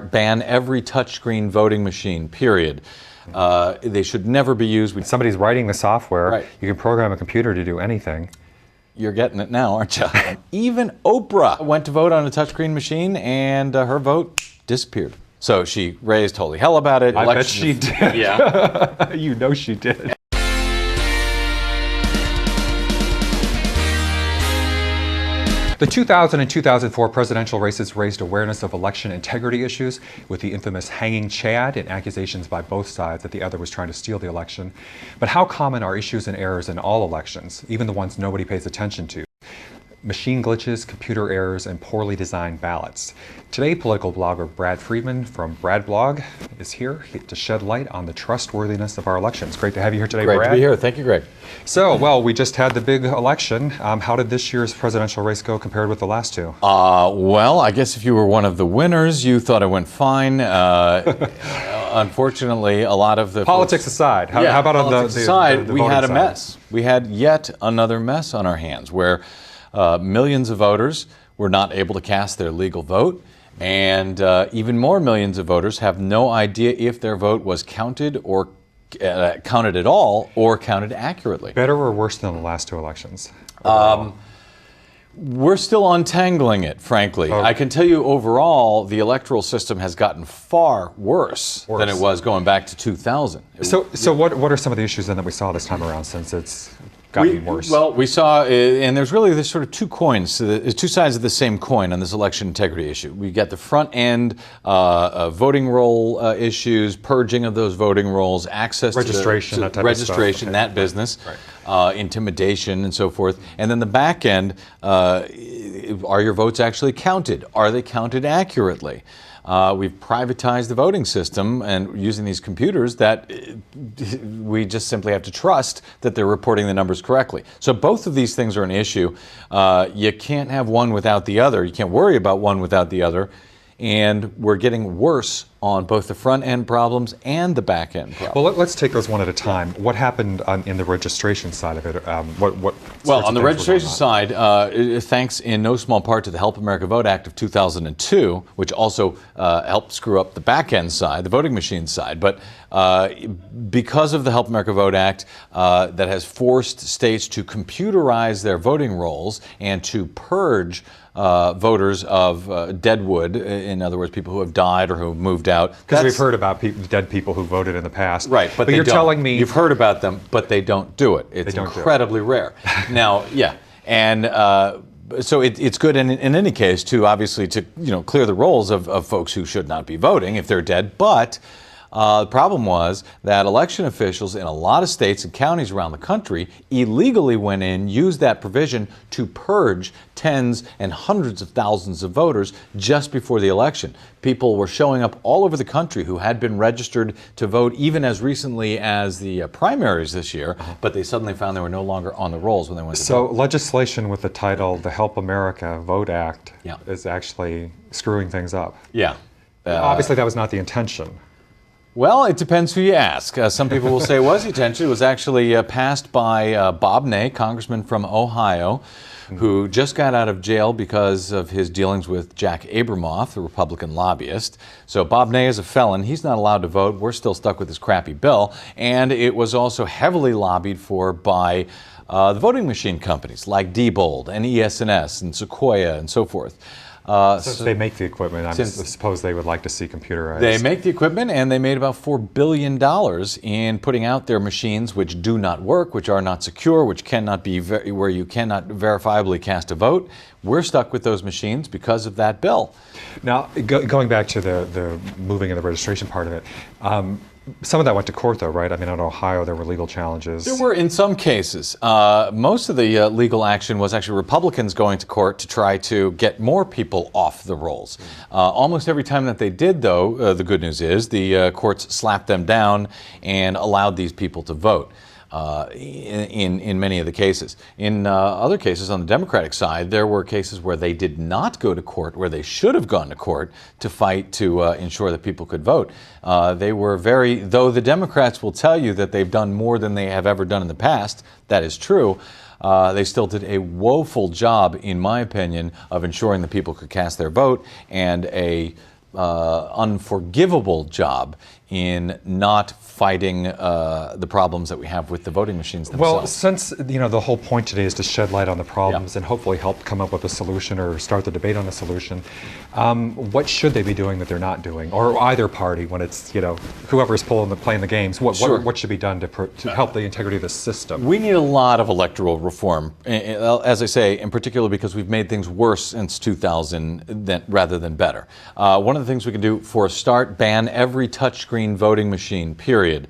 Ban every touchscreen voting machine, period. They should never be used. Somebody's writing the software. Right. You can program a computer to do anything. You're getting it now, aren't you? Even Oprah went to vote on a touchscreen machine, and her vote disappeared. So she raised holy hell about it. I bet she did. Yeah. You know she did. The 2000 and 2004 presidential races raised awareness of election integrity issues, with the infamous hanging Chad and accusations by both sides that the other was trying to steal the election. But how common are issues and errors in all elections, even the ones nobody pays attention to? Machine glitches, computer errors, and poorly designed ballots. Today, political blogger Brad Friedman from Brad Blog is here to shed light on the trustworthiness of our elections. Great to have you here today, Great Brad. to be here. Thank you, Greg. So, well, we just had the big election. How did this year's presidential race go compared with the last two? Well, I guess if you were one of the winners, you thought it went fine. Unfortunately, a lot of the Politics aside, how about on politics aside, we had a mess. We had yet another mess on our hands where millions of voters were not able to cast their legal vote, and even more millions of voters have no idea if their vote was counted or counted at all or counted accurately. Better or worse than the last two elections? We're still untangling it, frankly. I can tell you overall, the electoral system has gotten far worse than it was going back to 2000. So what are some of the issues then that we saw this time around, since it's gotten worse? Well, we saw, and there's really this sort of two sides of the same coin on this election integrity issue. We got the front end voting roll issues, purging of those voting rolls, access registration, to that type registration, of stuff. That business, right. Intimidation and so forth. And then the back end, are your votes actually counted? Are they counted accurately? We've privatized the voting system, and using these computers that we just simply have to trust that they're reporting the numbers correctly. So both of these things are an issue. You can't have one without the other. You can't worry about one without the other. And we're getting worse on both the front end problems and the back end problems. Well, let's take those one at a time. What happened in the registration side of it? Well, on the registration side, thanks in no small part to the Help America Vote Act of 2002, which also helped screw up the back end side, the voting machine side. But because of the Help America Vote Act that has forced states to computerize their voting rolls and to purge voters of deadwood, in other words, people who have died or who have moved out. Because we've heard about dead people who voted in the past. Right, but you're telling me you've heard about them, but they don't do it. It's incredibly rare. Now, yeah, and so it's good in any case to obviously to clear the rolls of folks who should not be voting if they're dead, but. The problem was that election officials in a lot of states and counties around the country illegally went in, used that provision to purge tens and hundreds of thousands of voters just before the election. People were showing up all over the country who had been registered to vote even as recently as the primaries this year, but they suddenly found they were no longer on the rolls when they went to vote. So legislation with the title the Help America Vote Act is actually screwing things up. Yeah. Obviously that was not the intention. Well, it depends who you ask. Some people will say it was the intention. It was actually passed by Bob Ney, congressman from Ohio, who just got out of jail because of his dealings with Jack Abramoff, the Republican lobbyist. So Bob Ney is a felon. He's not allowed to vote. We're still stuck with this crappy bill. And it was also heavily lobbied for by the voting machine companies like Diebold and ES&S and Sequoia and so forth. Since they make the equipment, I suppose they would like to see computerized. They make the equipment, and they made about $4 billion in putting out their machines which do not work, which are not secure, which cannot be where you cannot verifiably cast a vote. We're stuck with those machines because of that bill. Now, going back to the moving and the registration part of it, some of that went to court, though, right? I mean, in Ohio, there were legal challenges. There were in some cases. Most of the legal action was actually Republicans going to court to try to get more people off the rolls. Almost every time that they did, though, the good news is the courts slapped them down and allowed these people to vote. In many of the cases. In other cases on the Democratic side, there were cases where they did not go to court, where they should have gone to court to fight to ensure that people could vote. They were though the Democrats will tell you that they've done more than they have ever done in the past, that is true. They still did a woeful job, in my opinion, of ensuring that people could cast their vote, and a unforgivable job in not fighting the problems that we have with the voting machines themselves. Well, since the whole point today is to shed light on the problems and hopefully help come up with a solution or start the debate on the solution, what should they be doing that they're not doing, or either party when it's whoever's playing the games? What should be done to help the integrity of the system? We need a lot of electoral reform, as I say, in particular because we've made things worse since 2000 rather than better. One of the things we can do, for a start, ban every touchscreen voting machine, period.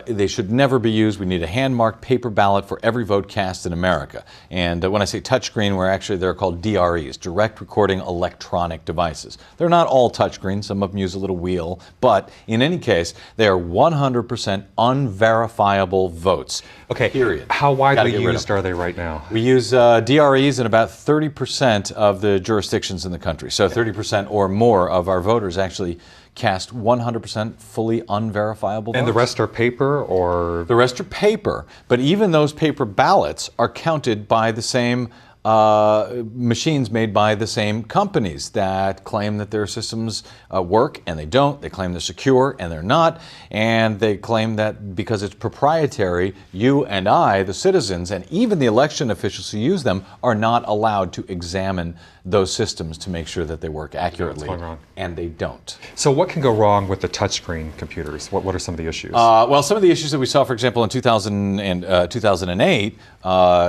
They should never be used. We need a hand-marked paper ballot for every vote cast in America. And when I say touchscreen, they're called DREs, direct recording electronic devices. They're not all touchscreen. Some of them use a little wheel. But in any case, they are 100% unverifiable votes. Okay. Period. How widely used are they right now? We use DREs in about 30% of the jurisdictions in the country. So 30% or more of our voters actually cast 100% fully unverifiable votes. And the rest are paper, or? The rest are paper, but even those paper ballots are counted by the same machines made by the same companies that claim that their systems work, and they don't. They claim they're secure, and they're not. And they claim that because it's proprietary, you and I, the citizens, and even the election officials who use them, are not allowed to examine those systems to make sure that they work accurately. What's going wrong? And they don't. So what can go wrong with the touchscreen computers? What are some of the issues? Well, some of the issues that we saw, for example, in 2008,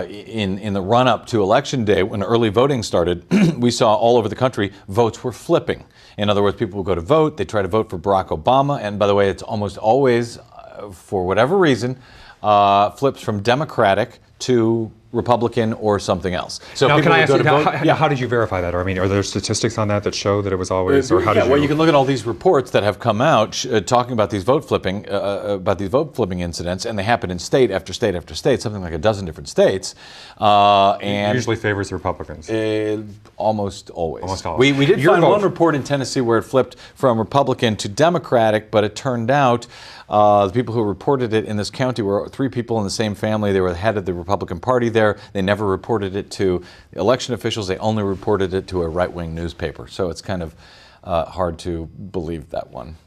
in the run-up to Election Day, when early voting started, we saw all over the country votes were flipping. In other words, people would go to vote, they try to vote for Barack Obama, and by the way, it's almost always, for whatever reason, flips from Democratic to Republican or something else. So now, can I ask you, how did you Yeah. verify that? Or, I mean, are there statistics on that show that it was always, or how did you? Well, you can look at all these reports that have come out talking about these vote flipping incidents, and they happen in state after state after state, something like a dozen different states. And it usually favors the Republicans. Almost always. Almost always. We did find one report in Tennessee where it flipped from Republican to Democratic, but it turned out the people who reported it in this county were three people in the same family. They were the head of the Republican Party there. They never reported it to election officials. They only reported it to a right-wing newspaper. So it's kind of hard to believe that one.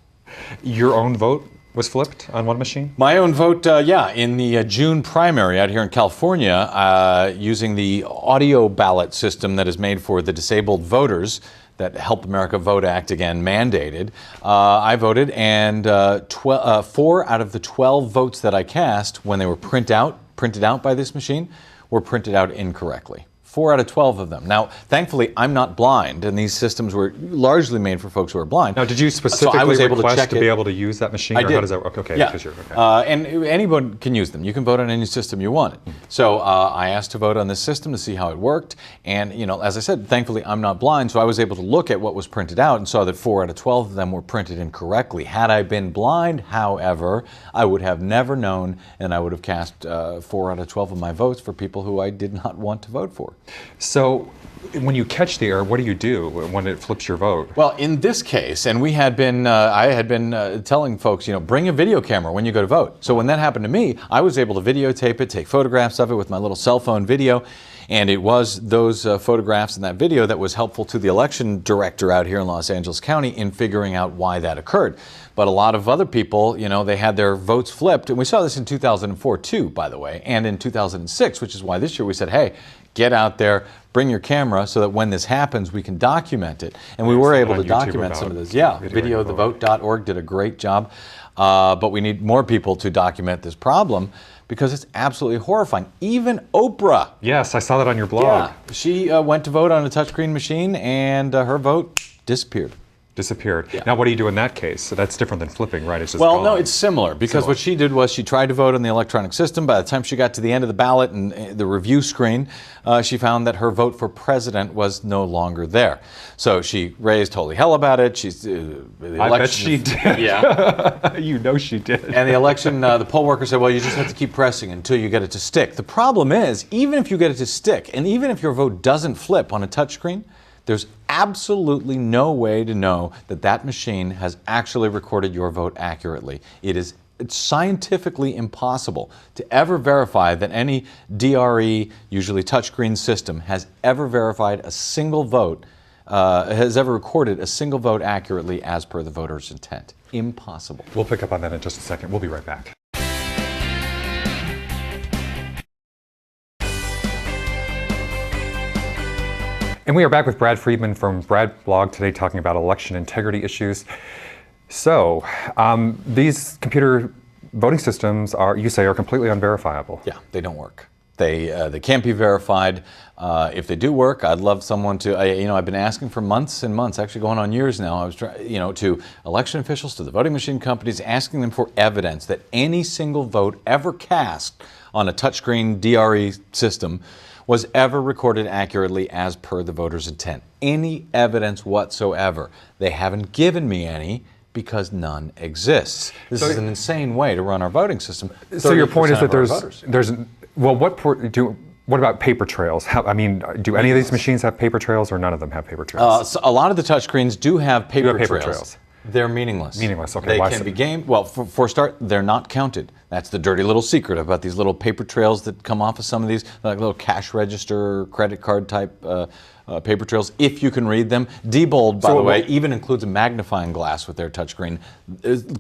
Your own vote was flipped on one machine? My own vote, in the June primary out here in California, using the audio ballot system that is made for the disabled voters that Help America Vote Act, again, mandated. I voted, and 4 out of the 12 votes that I cast, when they were printed out by this machine, were printed out incorrectly. 4 out of 12 of them. Now, thankfully, I'm not blind, and these systems were largely made for folks who are blind. Now, did you specifically request to be able to use that machine? I did. How does that work? Okay, yeah. because you're okay. And anyone can use them. You can vote on any system you want. So I asked to vote on this system to see how it worked. And, as I said, thankfully, I'm not blind, so I was able to look at what was printed out and saw that 4 out of 12 of them were printed incorrectly. Had I been blind, however, I would have never known, and I would have cast 4 out of 12 of my votes for people who I did not want to vote for. So when you catch the error, what do when it flips your vote? Well, in this case, and I had been telling folks, bring a video camera when you go to vote. So when that happened to me, I was able to videotape it, take photographs of it with my little cell phone video. And it was those photographs and that video that was helpful to the election director out here in Los Angeles County in figuring out why that occurred. But a lot of other people, they had their votes flipped. And we saw this in 2004 too, by the way, and in 2006, which is why this year we said, hey, get out there, bring your camera so that when this happens, we can document it. And we were able to document some of this. Yeah, videothevote.org did a great job. But we need more people to document this problem because it's absolutely horrifying. Even Oprah. Yes, I saw that on your blog. Yeah, she went to vote on a touchscreen machine and her vote disappeared. Yeah. Now, what do you do in that case? So that's different than flipping, right? It's just well, gone. no, it's similar because what she did was she tried to vote on the electronic system. By the time she got to the end of the ballot and the review screen, she found that her vote for president was no longer there. So she raised holy hell about it. I bet she did. Yeah. You know she did. And the election, the poll worker said, well, you just have to keep pressing until you get it to stick. The problem is, even if you get it to stick, and even if your vote doesn't flip on a touchscreen, there's absolutely no way to know that that machine has actually recorded your vote accurately. It's scientifically impossible to ever verify that any DRE, usually touchscreen system, has ever verified a single vote has ever recorded a single vote accurately as per the voter's intent. Impossible. We'll pick up on that in just a second. We'll be right back. And we are back with Brad Friedman from Brad Blog today, talking about election integrity issues. So, these computer voting systems you say, are completely unverifiable. Yeah, they don't work. They can't be verified. If they do work, I'd love someone to. I've been asking for months and months, actually going on years now. I was trying, to election officials, to the voting machine companies, asking them for evidence that any single vote ever cast on a touchscreen DRE system was ever recorded accurately as per the voter's intent. Any evidence whatsoever. They haven't given me any because none exists. This is an insane way to run our voting system. So your point is that what about paper trails? Do any of these machines have paper trails, or none of them have paper trails? So a lot of the touchscreens do have paper trails. They're meaningless. Meaningless, okay. They can be gamed. Well, for a start, they're not counted. That's the dirty little secret about these little paper trails that come off of some of these, like little cash register, credit card type paper trails, if you can read them. Diebold, by the way, even includes a magnifying glass with their touchscreen,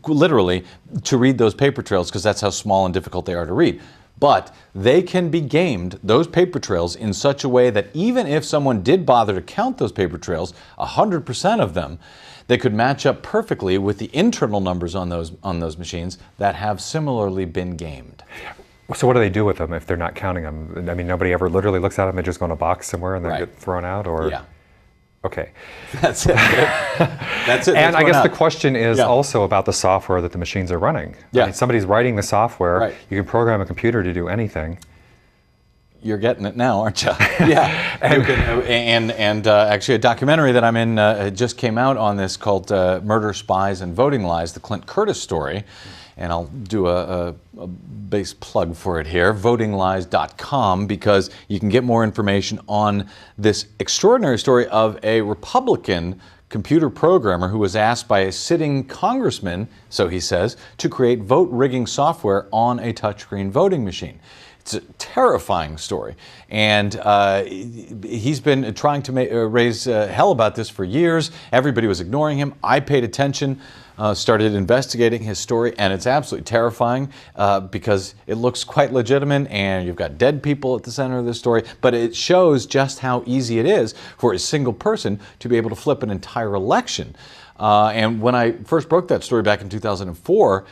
literally, to read those paper trails, because that's how small and difficult they are to read. But they can be gamed, those paper trails, in such a way that even if someone did bother to count those paper trails, 100% of them, they could match up perfectly with the internal numbers on those machines that have similarly been gamed. So what do they do with them if they're not counting them? I mean, nobody ever literally looks at them. They just go in a box somewhere and they get thrown out, or? Yeah. Okay. That's it. That's it. And I guess the question is also about the software that the machines are running. Yeah. I mean, somebody's writing the software. Right. You can program a computer to do anything. You're getting it now, aren't you? Yeah. And actually, a documentary that I'm in just came out on this called "Murder, Spies, and Voting Lies," the Clint Curtis story. And I'll do a base plug for it here, votinglies.com, because you can get more information on this extraordinary story of a Republican computer programmer who was asked by a sitting congressman, so he says, to create vote rigging software on a touchscreen voting machine. It's a terrifying story, and he's been trying to raise hell about this for years. Everybody was ignoring him. I paid attention, started investigating his story, and it's absolutely terrifying because it looks quite legitimate, and you've got dead people at the center of this story, but it shows just how easy it is for a single person to be able to flip an entire election. And when I first broke that story back in 2004,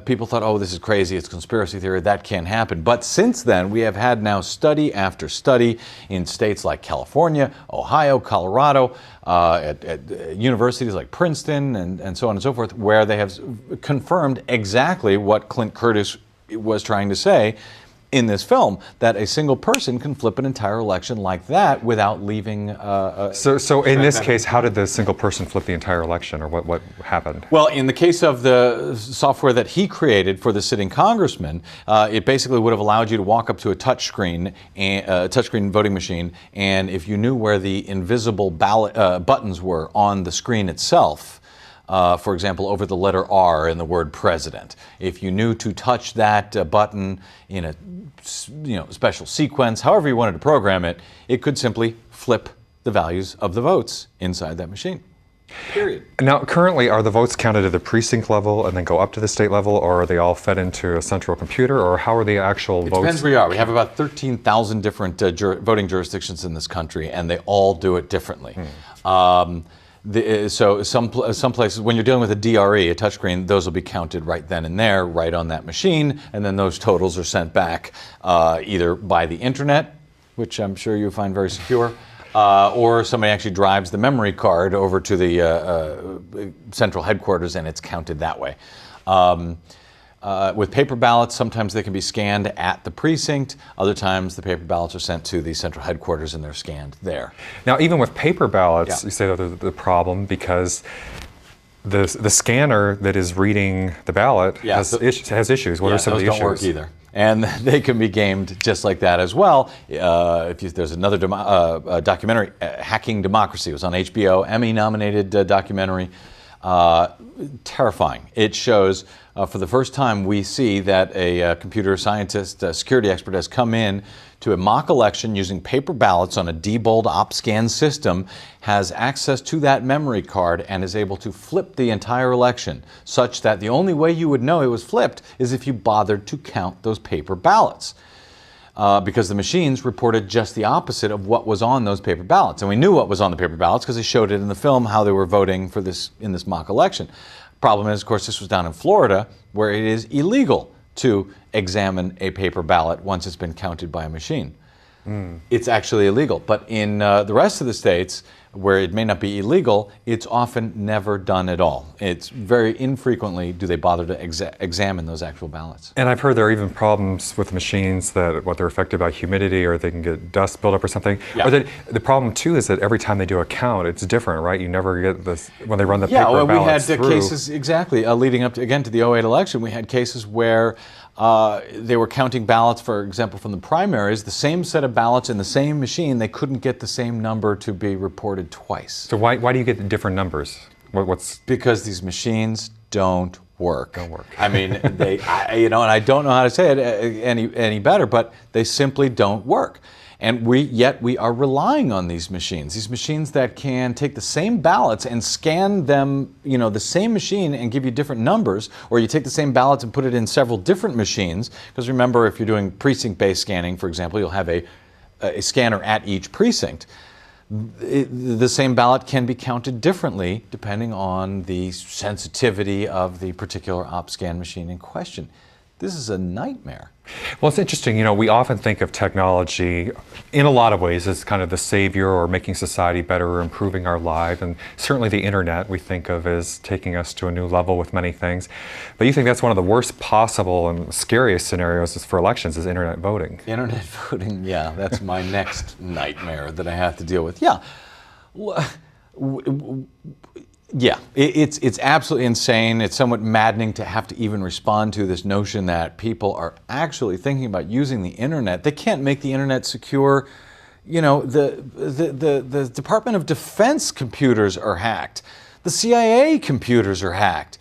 people thought, oh, this is crazy, it's conspiracy theory, that can't happen. But since then, we have had now study after study in states like California, Ohio, Colorado, at universities like Princeton, and so on and so forth, where they have confirmed exactly what Clint Curtis was trying to say in this film, that a single person can flip an entire election like that without leaving. So in this case, how did the single person flip the entire election, or what happened? Well, in the case of the software that he created for the sitting congressman, it basically would have allowed you to walk up to a touchscreen voting machine, and if you knew where the invisible ballot buttons were on the screen itself, for example, over the letter R in the word president, if you knew to touch that button in a special sequence, however you wanted to program it, it could simply flip the values of the votes inside that machine. Period. Now, currently, are the votes counted at the precinct level and then go up to the state level, or are they all fed into a central computer, or how are the actual votes? It depends where you are. We have about 13,000 different voting jurisdictions in this country, and they all do it differently. So some places, when you're dealing with a DRE, a touchscreen, those will be counted right then and there, right on that machine, and then those totals are sent back either by the internet, which I'm sure you find very secure, or somebody actually drives the memory card over to the central headquarters, and it's counted that way. With paper ballots, sometimes they can be scanned at the precinct. Other times, the paper ballots are sent to the central headquarters and they're scanned there. Now, even with paper ballots, you say that there's the problem because the scanner that is reading the ballot has issues. What are some of the issues? Those don't work either. And they can be gamed just like that as well. There's another documentary, Hacking Democracy. It was on HBO, Emmy-nominated documentary. Terrifying. It shows, for the first time, we see that a computer scientist, a security expert, has come in to a mock election using paper ballots on a Diebold OpScan system, has access to that memory card, and is able to flip the entire election, such that the only way you would know it was flipped is if you bothered to count those paper ballots. Because the machines reported just the opposite of what was on those paper ballots. And we knew what was on the paper ballots because they showed it in the film, how they were voting for this in this mock election. Problem is, of course, this was down in Florida, where it is illegal to examine a paper ballot once it's been counted by a machine. It's actually illegal. But in the rest of the states, where it may not be illegal, it's often never done at all. It's very infrequently do they bother to examine those actual ballots. And I've heard there are even problems with machines that they're affected by humidity, or they can get dust buildup or something. Yeah. Or the problem too is that every time they do a count, it's different, right? You never get this when they run the paper ballots. Yeah, we had through. cases exactly leading up to, again, to the '08 election. We had cases where they were counting ballots, for example, from the primaries, the same set of ballots in the same machine. They couldn't get the same number to be reported twice. So why do you get different numbers? What's because these machines don't work. I mean, and I don't know how to say it any better, but they simply don't work. And yet we are relying on these machines that can take the same ballots and scan them, the same machine, and give you different numbers, or you take the same ballots and put it in several different machines. Because remember, if you're doing precinct-based scanning, for example, you'll have a scanner at each precinct. The same ballot can be counted differently depending on the sensitivity of the particular OpScan machine in question. This is a nightmare. Well, it's interesting, we often think of technology in a lot of ways as kind of the savior, or making society better, or improving our life, and certainly the internet we think of as taking us to a new level with many things. But you think that's one of the worst possible and scariest scenarios for elections is internet voting. Internet voting, yeah, that's my next nightmare that I have to deal with. Yeah. Yeah, it's absolutely insane. It's somewhat maddening to have to even respond to this notion that people are actually thinking about using the internet. They can't make the internet secure. The Department of Defense computers are hacked. The CIA computers are hacked.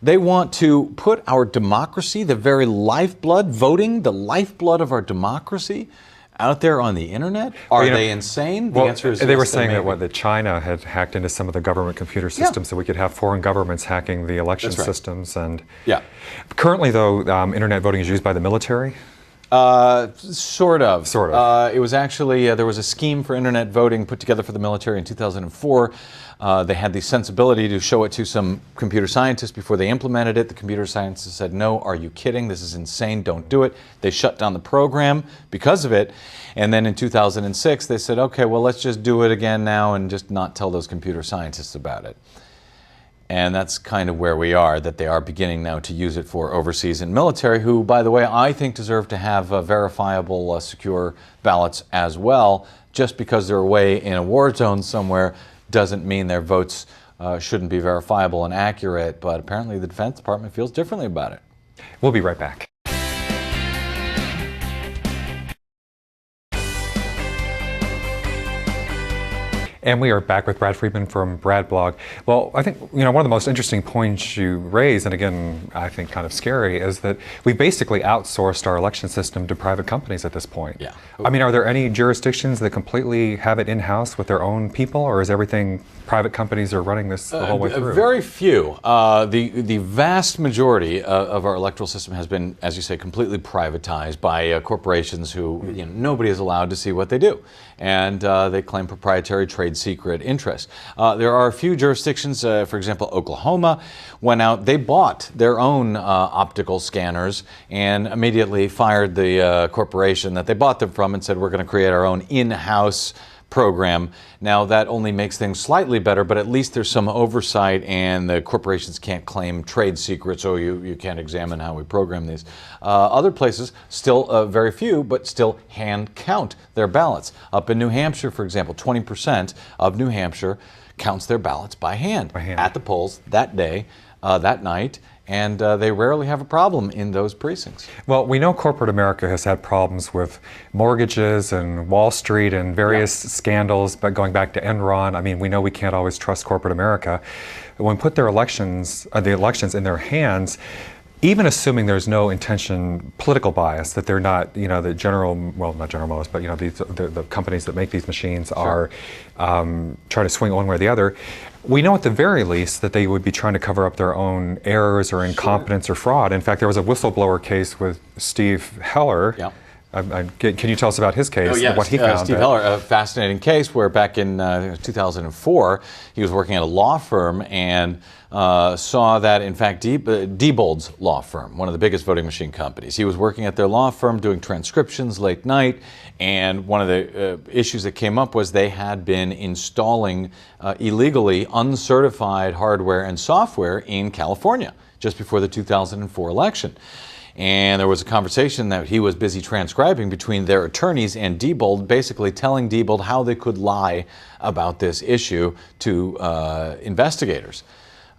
They want to put our democracy, the very lifeblood, voting, the lifeblood of our democracy, out there on the internet? Are they insane? The answer is yes. They were saying that China had hacked into some of the government computer systems, so we could have foreign governments hacking the election systems. And currently, though, internet voting is used by the military. Sort of. It was actually, there was a scheme for internet voting put together for the military in 2004. They had the sensibility to show it to some computer scientists before they implemented it. The computer scientists said, no, are you kidding? This is insane, don't do it. They shut down the program because of it. And then in 2006, they said, okay, well, let's just do it again now and just not tell those computer scientists about it. And that's kind of where we are, that they are beginning now to use it for overseas and military, who, by the way, I think deserve to have verifiable, secure ballots as well. Just because they're away in a war zone somewhere doesn't mean their votes shouldn't be verifiable and accurate, but apparently the Defense Department feels differently about it. We'll be right back. And we are back with Brad Friedman from Brad Blog. Well, I think one of the most interesting points you raise, and again, I think kind of scary, is that we basically outsourced our election system to private companies at this point. Yeah. I mean, are there any jurisdictions that completely have it in-house with their own people, or is everything private companies are running this the whole way through? Very few. The vast majority of our electoral system has been, as you say, completely privatized by corporations who nobody is allowed to see what they do. And they claim proprietary trade secret interests. There are a few jurisdictions, for example, Oklahoma went out, they bought their own optical scanners and immediately fired the corporation that they bought them from and said, we're going to create our own in-house program. Now that only makes things slightly better, but at least there's some oversight and the corporations can't claim trade secrets, so you can't examine how we program these. Other places, still very few, but still hand count their ballots. Up in New Hampshire, for example, 20% of New Hampshire counts their ballots by hand at the polls that day, that night. And they rarely have a problem in those precincts. Well, we know corporate America has had problems with mortgages and Wall Street and various scandals, but going back to Enron, I mean, we know we can't always trust corporate America. when we put their elections, the elections in their hands, even assuming there's no political bias, that they're not, the not General Motors, but the companies that make these machines are trying to swing one way or the other. We know at the very least that they would be trying to cover up their own errors or incompetence or fraud. In fact, there was a whistleblower case with Steve Heller. Yeah. Can you tell us about his case? Oh, yes. What he found? Steve Heller, a fascinating case where back in 2004, he was working at a law firm and saw that, in fact, Diebold's law firm, one of the biggest voting machine companies, he was working at their law firm doing transcriptions late night, and one of the issues that came up was they had been installing illegally uncertified hardware and software in California just before the 2004 election. And there was a conversation that he was busy transcribing between their attorneys and Diebold, basically telling Diebold how they could lie about this issue to investigators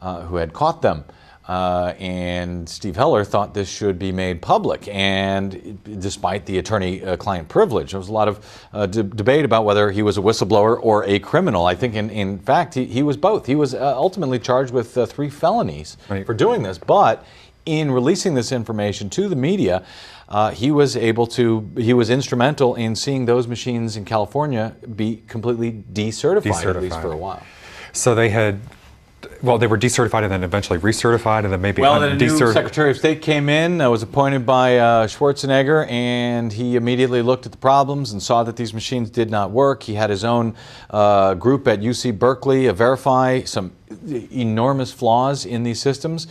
who had caught them. And Steve Heller thought this should be made public. And despite the attorney-client privilege, there was a lot of debate about whether he was a whistleblower or a criminal. I think, in fact, he was both. He was ultimately charged with 3 felonies for doing this. But in releasing this information to the media, he was instrumental in seeing those machines in California be completely decertified, at least for a while. So they were decertified and then eventually recertified, and then maybe then a new Secretary of State came in, was appointed by Schwarzenegger, and he immediately looked at the problems and saw that these machines did not work. He had his own group at UC Berkeley verify some enormous flaws in these systems,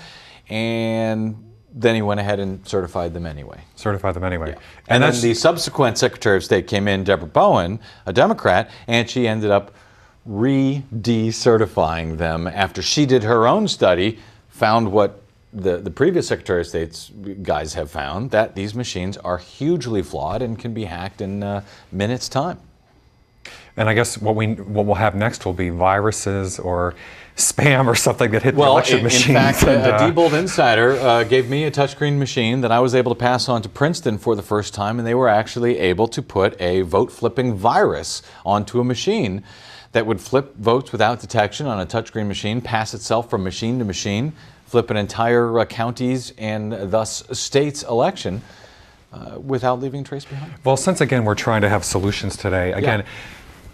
and then he went ahead and certified them anyway. Yeah. And then the subsequent Secretary of State came in, Deborah Bowen, a Democrat, and she ended up decertifying them after she did her own study, found what the previous Secretary of State's guys have found, that these machines are hugely flawed and can be hacked in minutes' time. And I guess what we'll have next will be viruses or spam or something that hit the election machines. In fact, a Diebold insider gave me a touchscreen machine that I was able to pass on to Princeton for the first time, and they were actually able to put a vote-flipping virus onto a machine that would flip votes without detection on a touchscreen machine, pass itself from machine to machine, flip an entire county's and thus state's election without leaving a trace behind. Well, since again we're trying to have solutions today, again,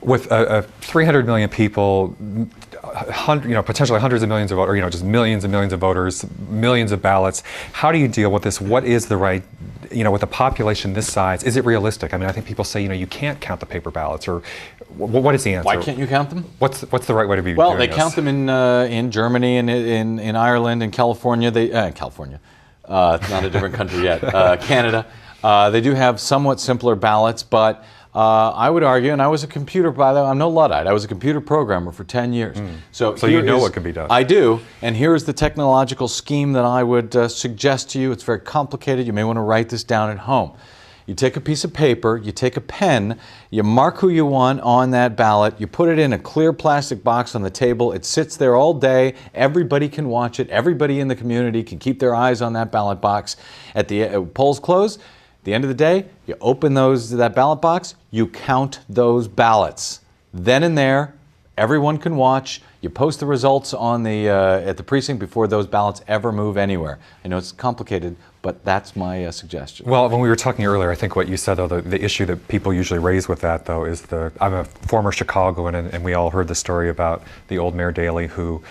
with 300 million people, potentially hundreds of millions of voters, just millions and millions of voters, millions of ballots, how do you deal with this? What is the right, with a population this size, is it realistic? I mean, I think people say, you can't count the paper ballots, or what is the answer? Why can't you count them? What's the right way to be Well, doing they count them in Germany and in Ireland and California. California, it's not a different country yet. Canada. They do have somewhat simpler ballots, but I would argue, and I was a computer, by the way, I'm no Luddite, I was a computer programmer for 10 years. So you know what can be done. I do, and here's the technological scheme that I would suggest to you. It's very complicated. You may want to write this down at home. You take a piece of paper, you take a pen, you mark who you want on that ballot, you put it in a clear plastic box on the table, it sits there all day, everybody can watch it, everybody in the community can keep their eyes on that ballot box. At the polls close, at the end of the day, you open that ballot box, you count those ballots. Then and there, everyone can watch. You post the results on at the precinct before those ballots ever move anywhere. I know it's complicated, but that's my suggestion. Well, when we were talking earlier, I think what you said, though, the issue that people usually raise with that, though, is I'm a former Chicagoan, and we all heard the story about the old Mayor Daley who,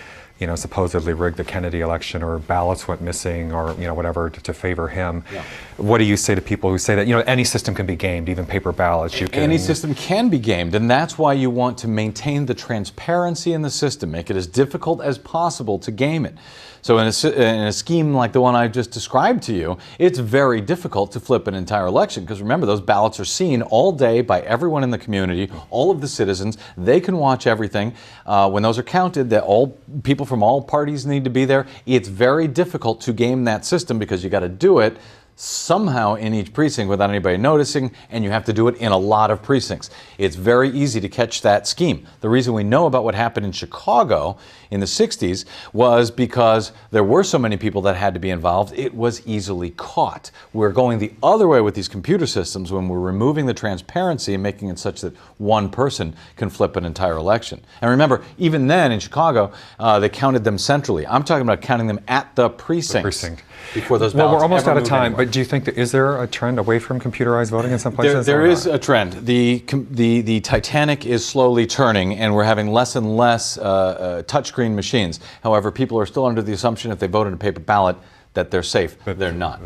supposedly rigged the Kennedy election, or ballots went missing, or whatever to favor him. Yeah. What do you say to people who say that any system can be gamed, even paper ballots? Any system can be gamed, and that's why you want to maintain the transparency in the system, make it as difficult as possible to game it. So in a scheme like the one I just described to you, it's very difficult to flip an entire election, because remember, those ballots are seen all day by everyone in the community, all of the citizens. They can watch everything. When those are counted, that all people from all parties need to be there. It's very difficult to game that system, because you got to do it somehow in each precinct without anybody noticing, and you have to do it in a lot of precincts. It's very easy to catch that scheme. The reason we know about what happened in Chicago in the 60s was because there were so many people that had to be involved, it was easily caught. We're going the other way with these computer systems when we're removing the transparency and making it such that one person can flip an entire election. And remember, even then in Chicago, they counted them centrally. I'm talking about counting them at the precinct. Before those ballots. Well, we're almost out of time, anywhere. but do you think is there a trend away from computerized voting in some places? There is a trend. The Titanic is slowly turning, and we're having less and less touchscreen machines. However, people are still under the assumption if they vote in a paper ballot that they're safe. But they're not.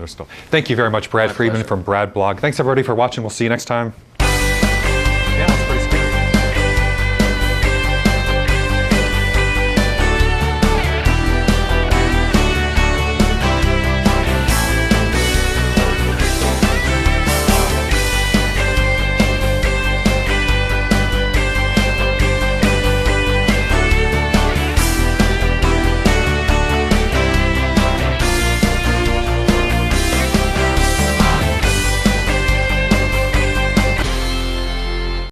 Thank you very much, Brad Friedman from Brad Blog. Thanks everybody for watching. We'll see you next time.